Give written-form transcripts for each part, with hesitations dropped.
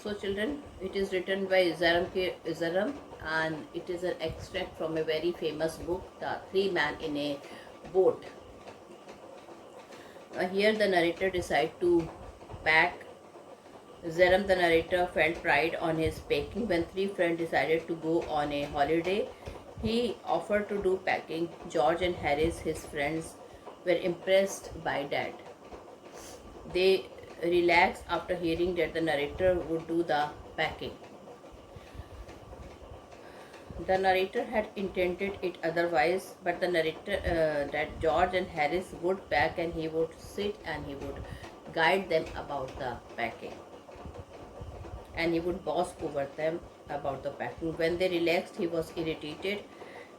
So, children, it is written by Zaram, and it is an extract from a very famous book, The Three Men in a Boat. Here, the narrator decided to pack. Zaram, the narrator, felt pride on his packing. When three friends decided to go on a holiday, he offered to do packing. George and Harris, his friends, were impressed by that. They relaxed after hearing that the narrator would do the packing. The narrator had intended it otherwise, but the narrator that George and Harris would pack and he would sit and he would guide them about the packing. And he would boss over them about the packing. When they relaxed, he was irritated.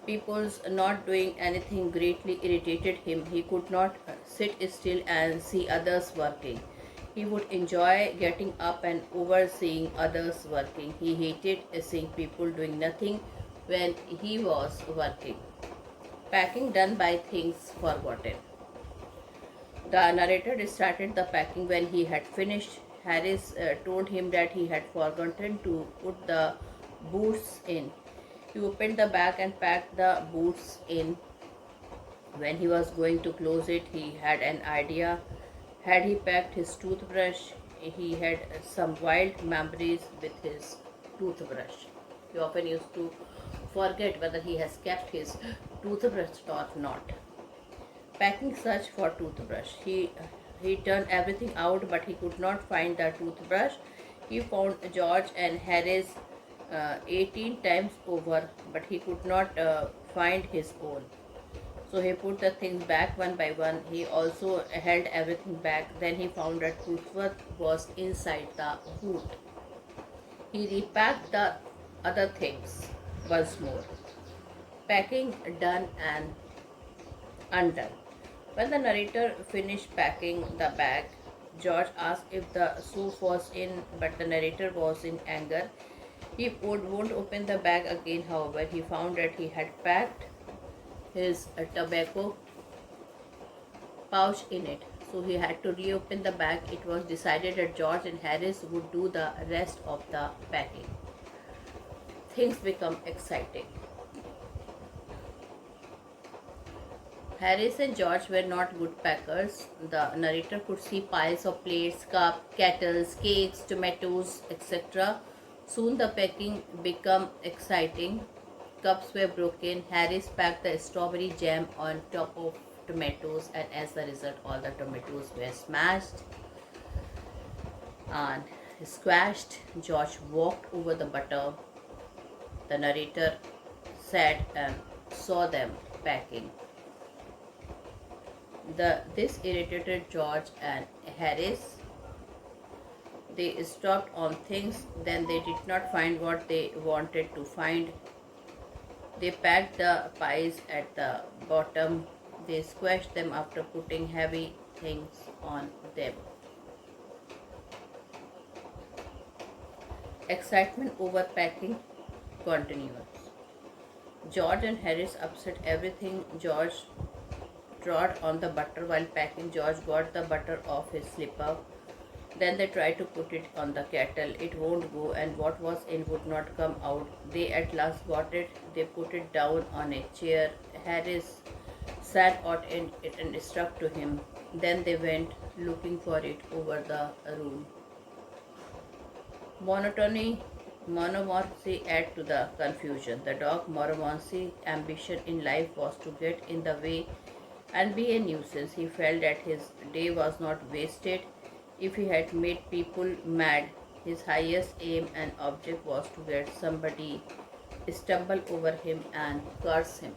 People's not doing anything greatly irritated him. He could not sit still and see others working. He would enjoy getting up and overseeing others working. He hated seeing people doing nothing when he was working. Packing done by things forgotten. The narrator started the packing when he had finished. Harris told him that he had forgotten to put the boots in. He opened the bag and packed the boots in. When he was going to close it, he had an idea. Had he packed his toothbrush, he had some wild memories with his toothbrush. He often used to forget whether he has kept his toothbrush or not. Packing search for toothbrush. He turned everything out, but he could not find the toothbrush. He found George and Harris 18 times over, but he could not find his own. So he put the things back one by one. He also held everything back. Then he found that toothbrush was inside the boot. He repacked the other things once more. Packing done and undone. When the narrator finished packing the bag, George asked if the soup was in, but the narrator was in anger. He won't open the bag again, however. He found that he had packed his tobacco pouch in it. So he had to reopen the bag. It was decided that George and Harris would do the rest of the packing. Things become exciting. Harris and George were not good packers. The narrator could see piles of plates, cups, kettles, cakes, tomatoes, etc. Soon the packing became exciting. Cups were broken. Harris packed the strawberry jam on top of tomatoes, and as a result, all the tomatoes were smashed and squashed. George walked over the butter. The narrator sat and saw them packing. This irritated George and Harris. They stopped on things, then they did not find what they wanted to find. They packed the pies at the bottom. They squashed them after putting heavy things on them. Excitement over packing continues. George and Harris upset everything. George trod on the butter while packing. George got the butter off his slipper. Then they tried to put it on the kettle. It won't go, and what was in would not come out. They at last got it. They put it down on a chair. Harris sat on it and stuck to him. Then they went looking for it over the room. Monomorsy add to the confusion. The dog Monomorsy ambition in life was to get in the way and be a nuisance. He felt that his day was not wasted if he had made people mad. His highest aim and object was to get somebody stumble over him and curse him.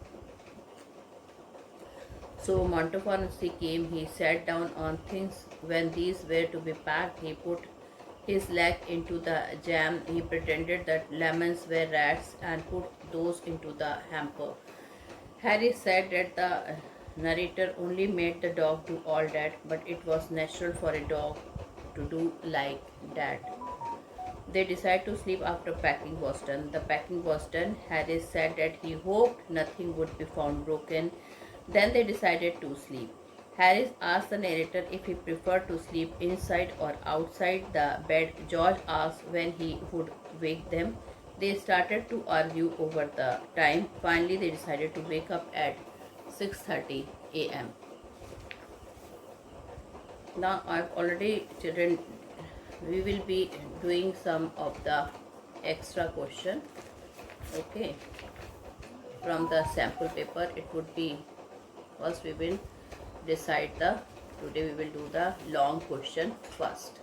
So Montmorency came. He sat down on things. When these were to be packed, he put his leg into the jam. He pretended that lemons were rats and put those into the hamper. Harry said that the narrator only made the dog do all that, but it was natural for a dog to do like that. They decided to sleep after packing was done. The packing was done. Harris said that he hoped nothing would be found broken. Then they decided to sleep. Harris asked the narrator if he preferred to sleep inside or outside the bed. George asked when he would wake them. They started to argue over the time. Finally, they decided to wake up at 6:30 a.m. Now, I've already children. We will be doing some of the extra question. Okay, from the sample paper, it would be first we will decide the today we will do the long question first.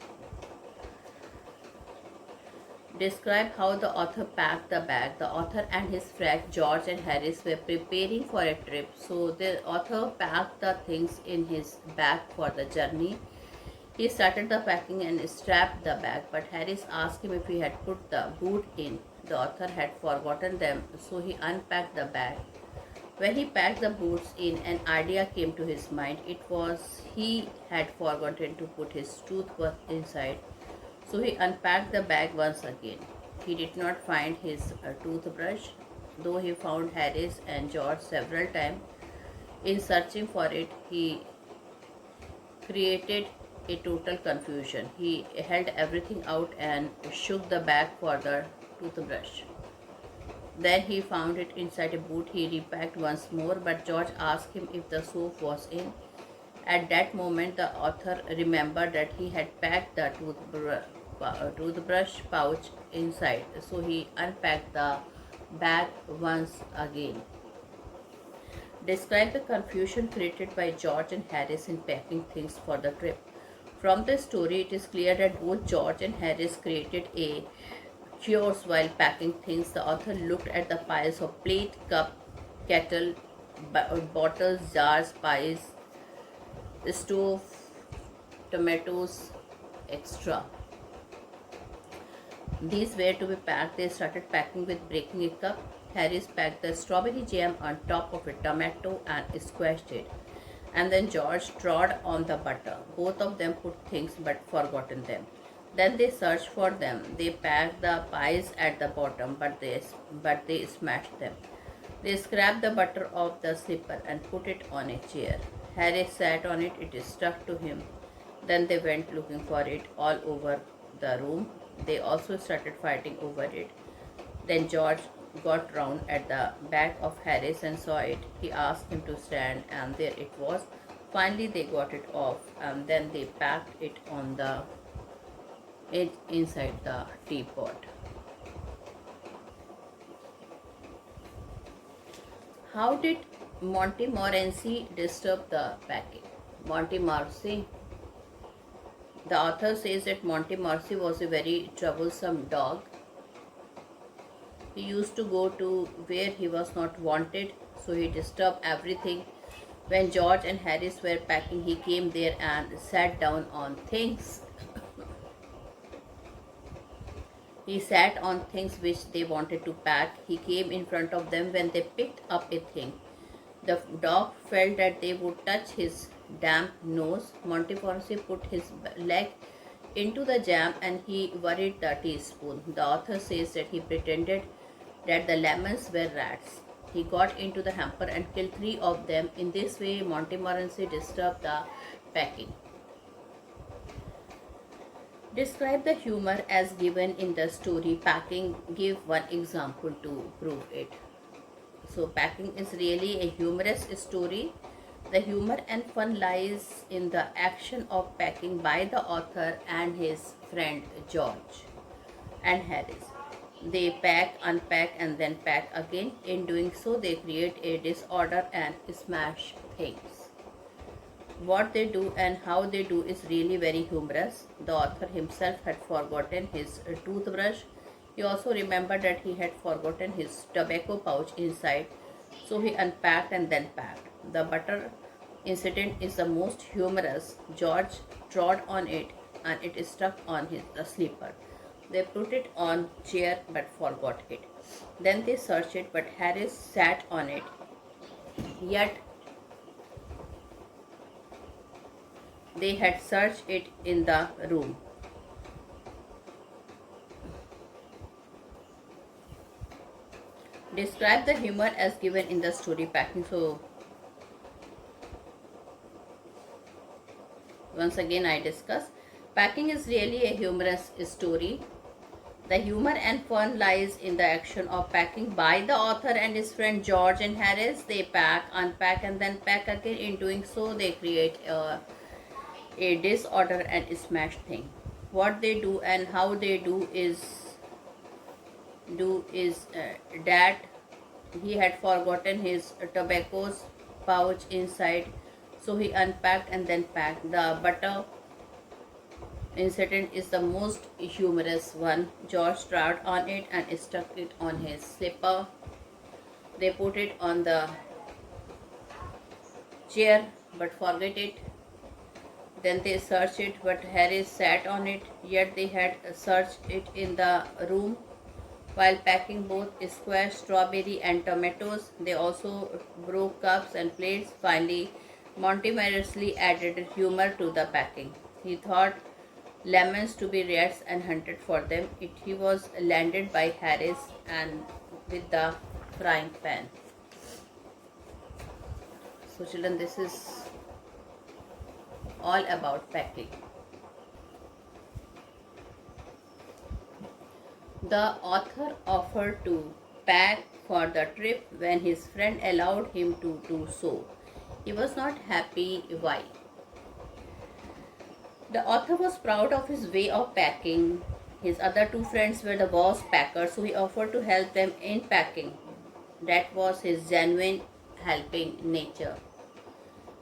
Describe how the author packed the bag. The author and his friend George and Harris were preparing for a trip, so the author packed the things in his bag for the journey. He started the packing and strapped the bag, but Harris asked him if he had put the boot in. The author had forgotten them, so he unpacked the bag. When he packed the boots in, an idea came to his mind. It was he had forgotten to put his toothbrush inside. So he unpacked the bag once again. He did not find his toothbrush, though he found Harris and George several times. In searching for it, he created a total confusion. He held everything out and shook the bag for the toothbrush. Then he found it inside a boot. He repacked once more, but George asked him if the soap was in. At that moment, the author remembered that he had packed the toothbrush pouch inside, so he unpacked the bag once again. Describe the confusion created by George and Harris in packing things for the trip. From the story, it is clear that both George and Harris created a chaos while packing things. The author looked at the piles of plate, cup, kettle, bottles, jars, pies, stove, tomatoes, etc. These were to be packed. They started packing with breaking a cup. Harris packed the strawberry jam on top of a tomato and squashed it. And then George trod on the butter. Both of them put things but forgotten them. Then they searched for them. They packed the pies at the bottom, but they smashed them. They scraped the butter off the slipper and put it on a chair. Harris sat on it. It stuck to him. Then they went looking for it all over the room. They also started fighting over it. Then George got round at the back of Harris and saw it. He asked him to stand, and there it was. Finally, they got it off, and then they packed it on the edge inside the teapot. How did Montmorency disturb the packing? Montmorency. The author says that Montmorency was a very troublesome dog. He used to go to where he was not wanted, so he disturbed everything. When George and Harris were packing, he came there and sat down on things. He sat on things which they wanted to pack. He came in front of them when they picked up a thing. The dog felt that they would touch his damp nose. Montmorency put his leg into the jam and he worried the teaspoon. The author says that he pretended that the lemons were rats. He got into the hamper and killed 3 of them. In this way, Montmorency disturbed the packing. Describe the humor as given in the story Packing. Give one example to prove it. So, Packing is really a humorous story. The humor and fun lies in the action of packing by the author and his friend George and Harris. They pack, unpack, and then pack again. In doing so, they create a disorder and smash things. What they do and how they do is really very humorous. The author himself had forgotten his toothbrush. He also remembered that he had forgotten his tobacco pouch inside, so he unpacked and then packed. The butter incident is the most humorous. George trod on it and it stuck on his sleeper. They put it on chair but forgot it. Then they searched it, but Harris sat on it. Yet they had searched it in the room. Describe the humor as given in the story Packing. So, once again I discuss. Packing is really a humorous story. The humor and fun lies in the action of packing by the author and his friend George and Harris. They pack, unpack, and then pack again. In doing so, they create a disorder and smash thing. What they do and how they do is that he had forgotten his tobacco's pouch inside, so he unpacked and then packed. The butter incident is the most humorous one. George trod on it and stuck it on his slipper. They put it on the chair but forget it. Then they searched it, but Harris sat on it, yet they had searched it in the room. While packing both squash, strawberry, and tomatoes, they also broke cups and plates. Finally, Monty mercilessly added humor to the packing. He thought lemons to be rats and hunted for them. He was landed by Harris and with the frying pan. So, children, this is all about packing. The author offered to pack for the trip when his friend allowed him to do so. He was not happy. Why? The author was proud of his way of packing. His other two friends were the boss packers, so he offered to help them in packing. That was his genuine helping nature.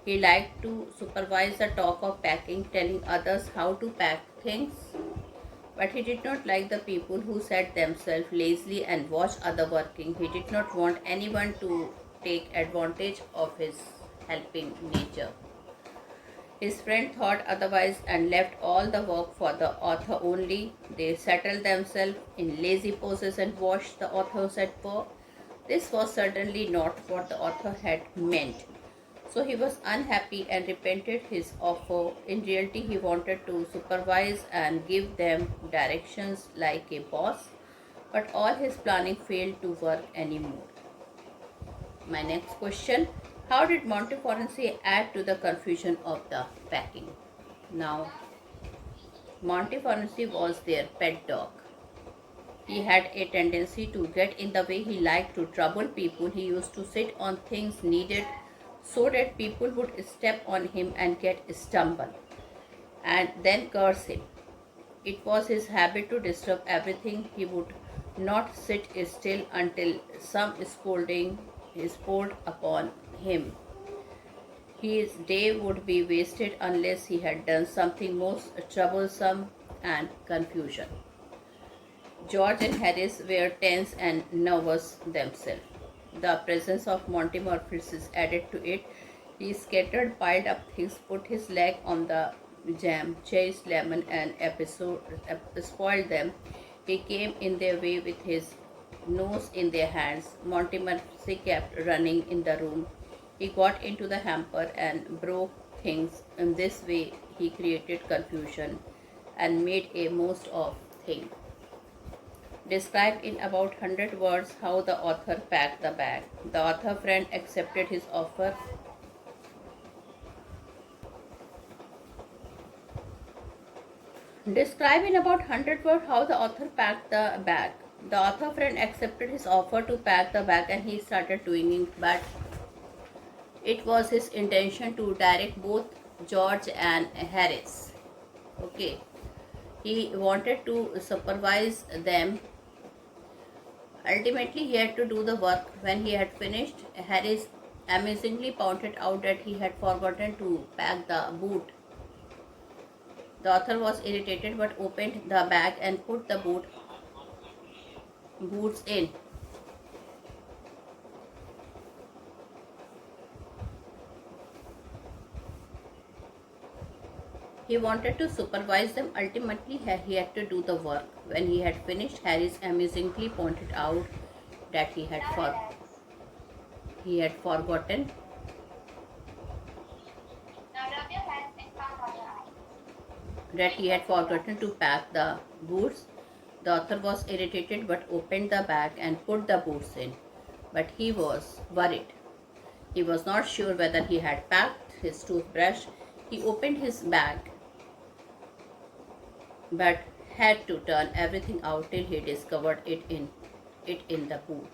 He liked to supervise the talk of packing, telling others how to pack things. But he did not like the people who sat themselves lazily and watched others working. He did not want anyone to take advantage of his helping nature. His friend thought otherwise and left all the work for the author only. They settled themselves in lazy poses and watched the author at work. This was certainly not what the author had meant. So he was unhappy and repented his offer. In reality, he wanted to supervise and give them directions like a boss, but all his planning failed to work anymore. My next question: how did Montmorency add to the confusion of the packing? Now, Montmorency was their pet dog. He had a tendency to get in the way. He liked to trouble people. He used to sit on things needed so that people would step on him and get stumbled and then curse him. It was his habit to disturb everything. He would not sit still until some scolding is poured upon him. His day would be wasted unless he had done something most troublesome and confusion. George and Harris were tense and nervous themselves. The presence of Mortimer Fritz added to it. He scattered, piled up things, put his leg on the jam, chased lemon, and spoiled them. He came in their way with his nose in their hands. Montmorency kept running in the room. He got into the hamper and broke things. In this way, he created confusion and made a most of things. Describe in about 100 words how the author packed the bag. The author friend accepted his offer. Describe in about 100 words how the author packed the bag. The author friend accepted his offer to pack the bag and he started doing it, but it was his intention to direct both George and Harris. Okay. He wanted to supervise them. Ultimately, he had to do the work. When he had finished, Harris amazingly pointed out that he had forgotten to pack the boot. The author was irritated but opened the bag and put the boots in. He wanted to supervise them. Ultimately, he had to do the work. When he had finished, Harris amusingly pointed out that he had forgotten to pack the boots. The author was irritated but opened the bag and put the boots in. But he was worried. He was not sure whether he had packed his toothbrush. He opened his bag but had to turn everything out till he discovered it in the boot.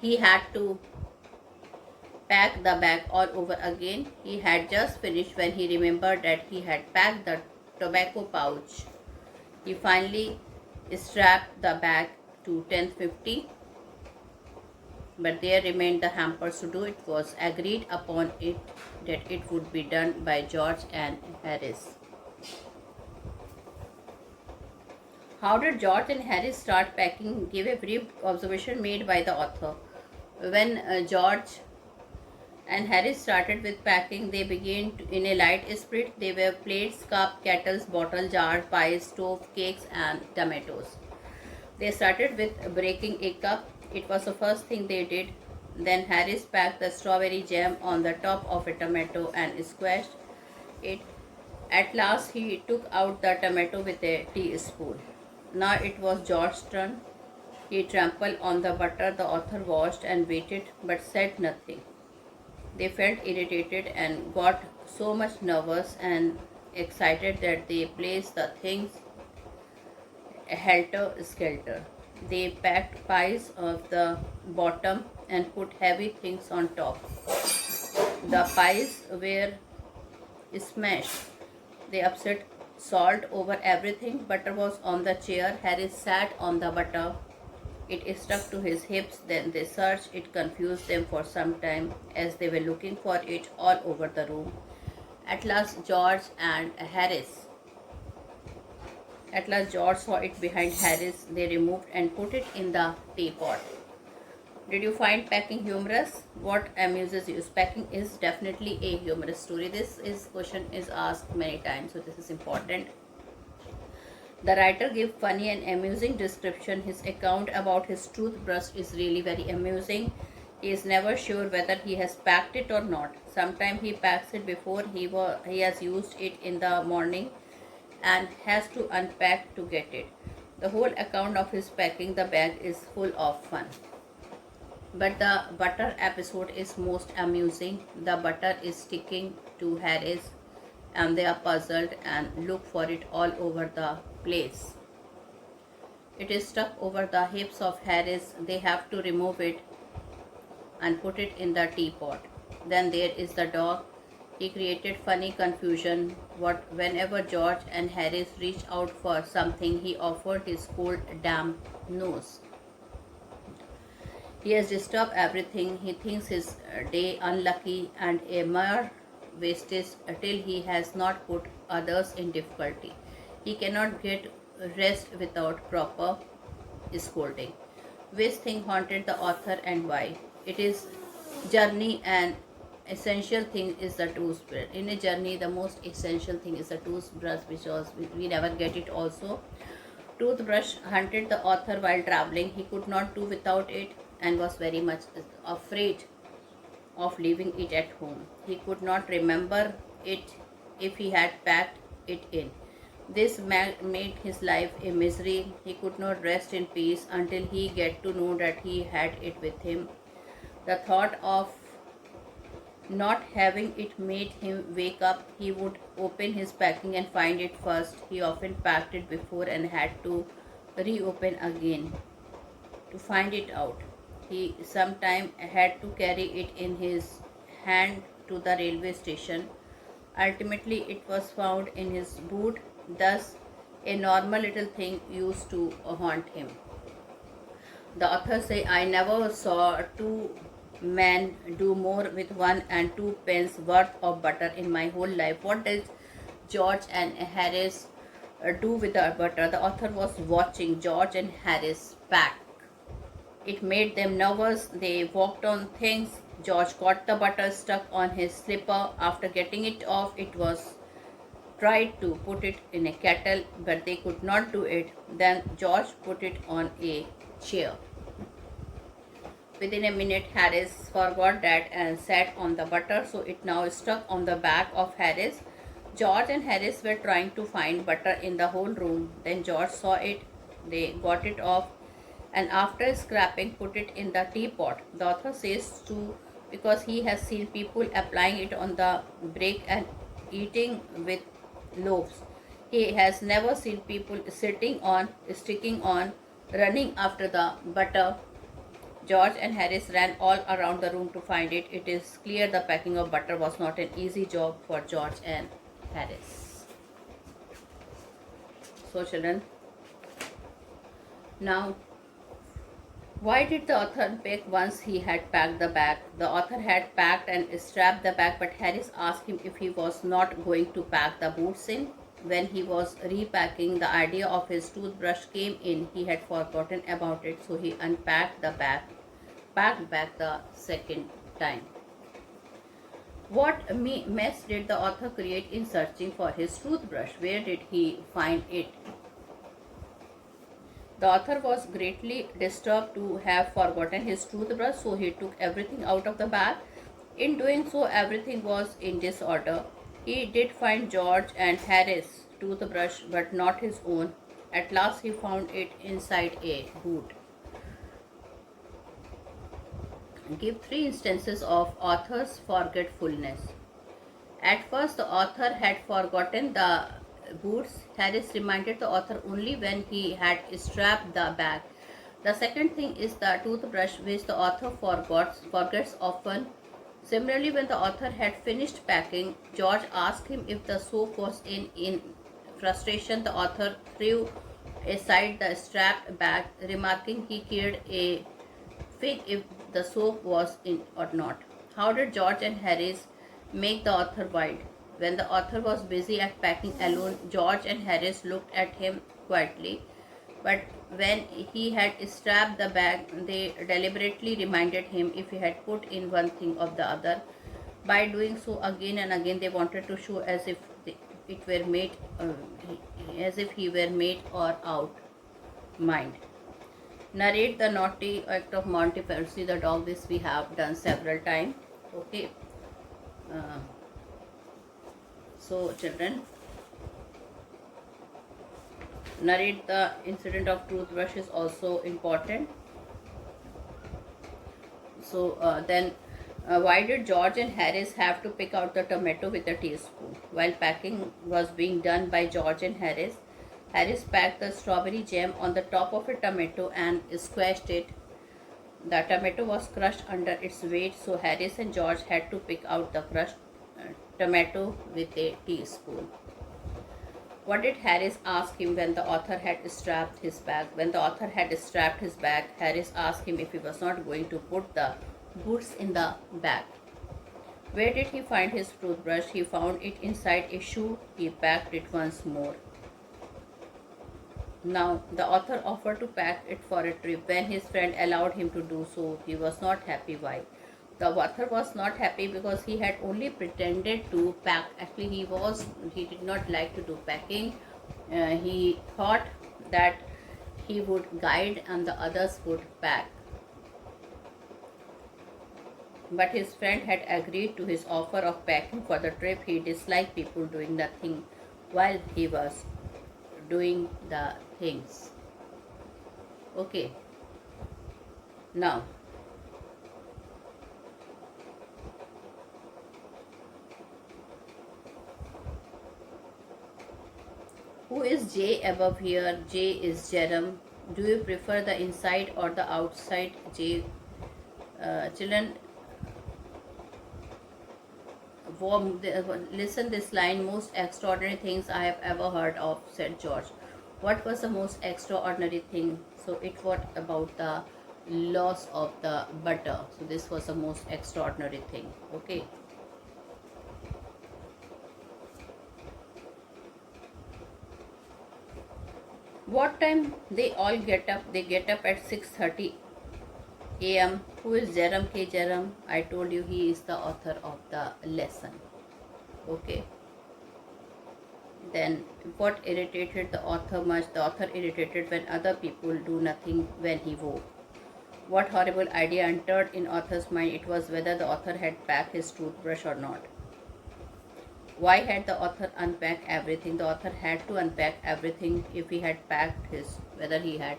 He had to pack the bag all over again. He had just finished when he remembered that he had packed the tobacco pouch. He finally strapped the bag to 1050, but there remained the hampers to do. It was agreed upon that it would be done by George and Harris. How did George and Harris start packing? Give a brief observation made by the author. When George and Harris started with packing, they began in a light spirit. They were plates, cup, kettles, bottle, jars, pies, stove, cakes, and tomatoes. They started with breaking a cup. It was the first thing they did. Then Harris packed the strawberry jam on the top of a tomato and squashed it. At last, he took out the tomato with a teaspoon. Now it was George's turn. He trampled on the butter. The author watched and waited but said nothing. They felt irritated and got so much nervous and excited that they placed the things helter-skelter. They packed pies of the bottom and put heavy things on top. The pies were smashed. They upset salt over everything. Butter was on the chair. Harris sat on the butter. It stuck to his hips. Then they searched. It confused them for some time as they were looking for it all over the room. At last George saw it behind Harris. They removed and put it in the teapot. Did you find packing humorous? What amuses you? Packing is definitely a humorous story. Question is asked many times, so this is important. The writer gave funny and amusing description. His account about his toothbrush is really very amusing. He is never sure whether he has packed it or not. Sometimes he packs it before he has used it in the morning and has to unpack to get it. The whole account of his packing the bag is full of fun. But the butter episode is most amusing. The butter is sticking to Harris and they are puzzled and look for it all over the place. It is stuck over the hips of Harris. They have to remove it and put it in the teapot. Then there is the dog. He created funny confusion. Whenever George and Harris reached out for something, he offered his cold, damp nose. He has disturbed everything. He thinks his day unlucky and a mere wastage till he has not put others in difficulty. He cannot get rest without proper scolding. Which thing haunted the author and why? It is journey, and essential thing is the toothbrush. In a journey, the most essential thing is the toothbrush, because we never get it also. Toothbrush haunted the author while traveling. He could not do without it and was very much afraid of leaving it at home. He could not remember it if he had packed it in. This made his life a misery. He could not rest in peace until he get to know that he had it with him. The thought of not having it made him wake up. He would open his packing and find it first. He often packed it before and had to reopen again to find it out. He sometimes had to carry it in his hand to the railway station. Ultimately, it was found in his boot. Thus, a normal little thing used to haunt him. The author say, I never saw two men do more with 1 and 2 pence worth of butter in my whole life. What does George and Harris do with the butter? The author was watching George and Harris pack. It made them nervous. They walked on things. George got the butter stuck on his slipper. After getting it off, it was tried to put it in a kettle, but they could not do it. Then George put it on a chair. Within a minute, Harris forgot that and sat on the butter, so it now stuck on the back of Harris. George and Harris were trying to find butter in the whole room. Then George saw it. They got it off and after scraping put it in the teapot. The author says too, because he has seen people applying it on the brick and eating with loaves. He has never seen people sitting on, sticking on, running after the butter. George and Harris ran all around the room to find it. It is clear the packing of butter was not an easy job for George and Harris. So, children, now why did the author unpack once he had packed the bag? The author had packed and strapped the bag, but Harris asked him if he was not going to pack the boots in. When he was repacking, the idea of his toothbrush came in. He had forgotten about it, so he unpacked the bag, packed back the second time. What mess did the author create in searching for his toothbrush? Where did he find it? The author was greatly disturbed to have forgotten his toothbrush, so he took everything out of the bag. In doing so, everything was in disorder. He did find George and Harris' toothbrush, but not his own. At last, he found it inside a boot. Give 3 instances of author's forgetfulness. At first, the author had forgotten the boots. Harris reminded the author only when he had strapped the bag. The second thing is the toothbrush, which the author forgets often. Similarly, when the author had finished packing, George asked him if the soap was in. In frustration, the author threw aside the strapped bag, remarking he cared a fig if the soap was in or not. How did George and Harris make the author wild? When the author was busy at packing alone, George and Harris looked at him quietly. But when he had strapped the bag, they deliberately reminded him if he had put in one thing or the other. By doing so again and again, they wanted to show as if it were made, as if he were made or out mind. Narrate the naughty act of Monty Percy the dog. This we have done several times. Okay. Uh, so children, narrate the incident of toothbrush is also important. So then why did George and Harris have to pick out the tomato with a teaspoon? While packing was being done by George and Harris, Harris packed the strawberry jam on the top of a tomato and squashed it. The tomato was crushed under its weight, so Harris and George had to pick out the crushed tomato with a teaspoon. What did Harris ask him when the author had strapped his bag? When the author had strapped his bag, Harris asked him if he was not going to put the boots in the bag. Where did he find his toothbrush? He found it inside a shoe. He packed it once more. Now, the author offered to pack it for a trip. When his friend allowed him to do so, he was not happy. Why? The author was not happy because he had only pretended to pack. Actually, he did not like to do packing. He thought that he would guide and the others would pack. But his friend had agreed to his offer of packing for the trip. He disliked people doing nothing while he was doing the things. Okay. Now, who is J above here? J is Jerem. Do you prefer the inside or the outside J? Children, listen this line. Most extraordinary things I have ever heard of, said George. What was the most extraordinary thing? So it was about the loss of the butter. So this was the most extraordinary thing. Okay. What time they all get up? They get up at 6:30 a.m. Who is Jerem K. Jerem? I told you he is the author of the lesson. Okay. Then what irritated the author much? The author irritated when other people do nothing when he woke. What horrible idea entered in author's mind? It was whether the author had packed his toothbrush or not. Why had the author unpacked everything? The author had to unpack everything if he had packed whether he had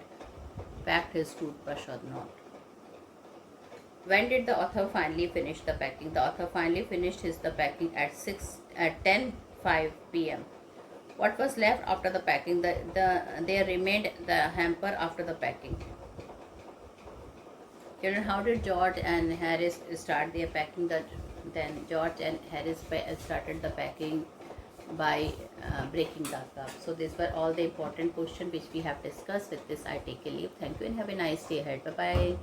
packed his toothbrush or not. When did the author finally finish the packing? The author finally finished the packing at 10:05 p.m. What was left after the packing? There remained the hamper after the packing. Children, how did George and Harris start their packing? Then George and Harris started the packing by breaking the cup. So these were all the important questions which we have discussed. With this, I take a leave. Thank you and have a nice day ahead. Bye bye.